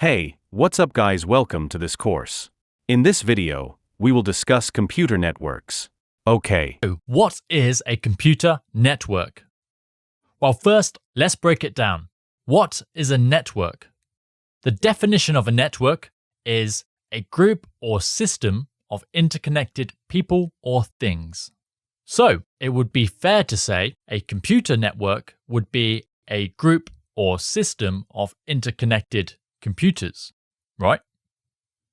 Hey, what's up guys, welcome to this course. In this video, we will discuss computer networks. Okay. What is a computer network? Well, first, let's break it down. What is a network? The definition of a network is a group or system of interconnected people or things. So, it would be fair to say a computer network would be a group or system of interconnected computers, right?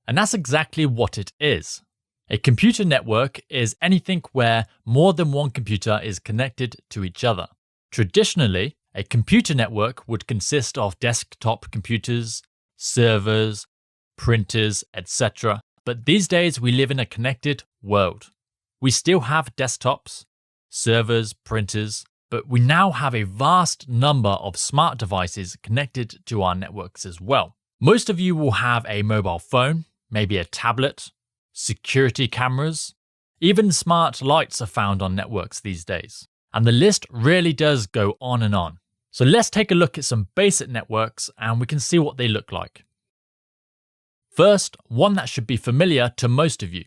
And that's exactly what it is. A computer network is anything where more than one computer is connected to each other. Traditionally, a computer network would consist of desktop computers, servers, printers, etc. But these days we live in a connected world. We still have desktops, servers, printers, but we now have a vast number of smart devices connected to our networks as well. Most of you will have a mobile phone, maybe a tablet, security cameras, even smart lights are found on networks these days. And the list really does go on and on. So let's take a look at some basic networks and we can see what they look like. First, one that should be familiar to most of you.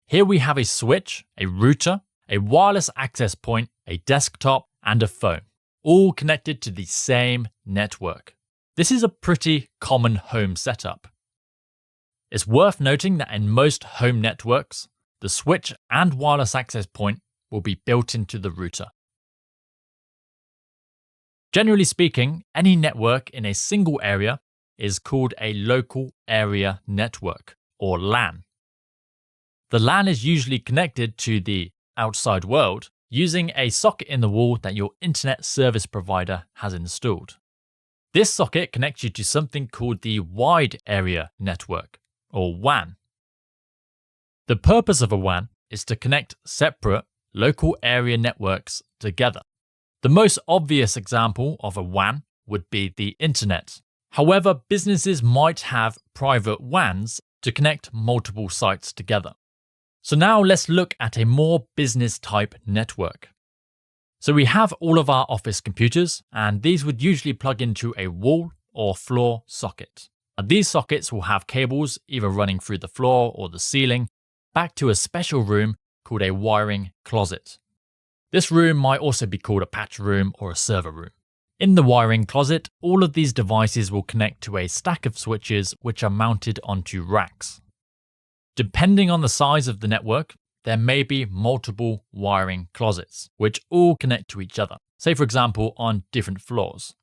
Here we have a switch, a router, a wireless access point, a desktop, and a phone, all connected to the same network. This is a pretty common home setup. It's worth noting that in most home networks, the switch and wireless access point will be built into the router. Generally speaking, any network in a single area is called a local area network, or LAN. The LAN is usually connected to the outside world using a socket in the wall that your internet service provider has installed. This socket connects you to something called the wide area network, or WAN. The purpose of a WAN is to connect separate local area networks together. The most obvious example of a WAN would be the internet. However, businesses might have private WANs to connect multiple sites together. So now let's look at a more business type network. So we have all of our office computers, and these would usually plug into a wall or floor socket. And these sockets will have cables either running through the floor or the ceiling back to a special room called a wiring closet. This room might also be called a patch room or a server room. In the wiring closet, all of these devices will connect to a stack of switches which are mounted onto racks. Depending on the size of the network, there may be multiple wiring closets, which all connect to each other, say for example on different floors.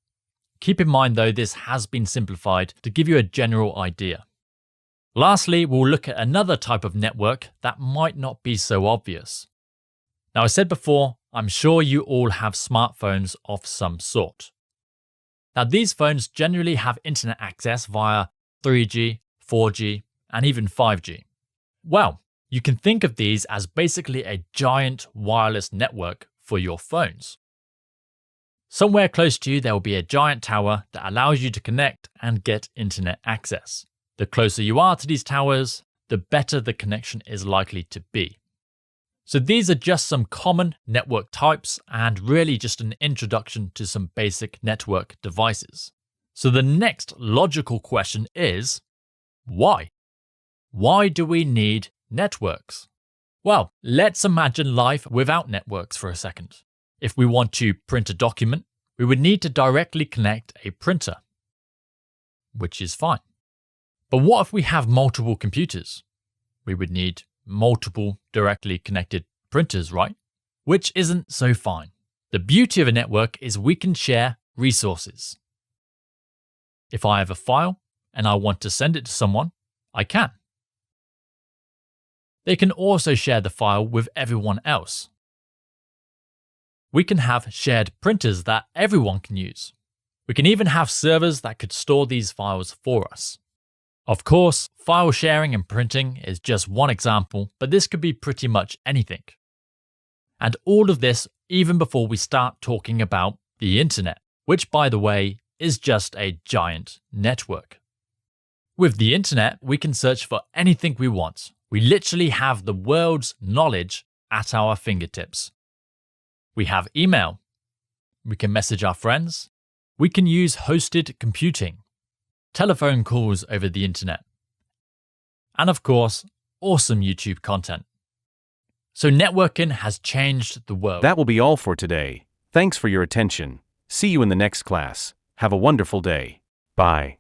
Keep in mind though, this has been simplified to give you a general idea. Lastly, we'll look at another type of network that might not be so obvious. Now I said before, I'm sure you all have smartphones of some sort. Now these phones generally have internet access via 3G, 4G, and even 5G. Well, you can think of these as basically a giant wireless network for your phones. Somewhere close to you there will be a giant tower that allows you to connect and get internet access. The closer you are to these towers, the better the connection is likely to be. So these are just some common network types and really just an introduction to some basic network devices. So the next logical question is, why? Why do we need networks? Well, let's imagine life without networks for a second. If we want to print a document, we would need to directly connect a printer, which is fine. But what if we have multiple computers? We would need multiple directly connected printers, right? Which isn't so fine. The beauty of a network is we can share resources. If I have a file and I want to send it to someone, I can. They can also share the file with everyone else. We can have shared printers that everyone can use. We can even have servers that could store these files for us. Of course, file sharing and printing is just one example, but this could be pretty much anything. And all of this even before we start talking about the internet, which by the way is just a giant network. With the internet, we can search for anything we want. We literally have the world's knowledge at our fingertips. We have email. We can message our friends. We can use hosted computing. telephone calls over the internet, and of course, awesome YouTube content. So networking has changed the world. That will be all for today. Thanks for your attention. See you in the next class. Have a wonderful day. Bye.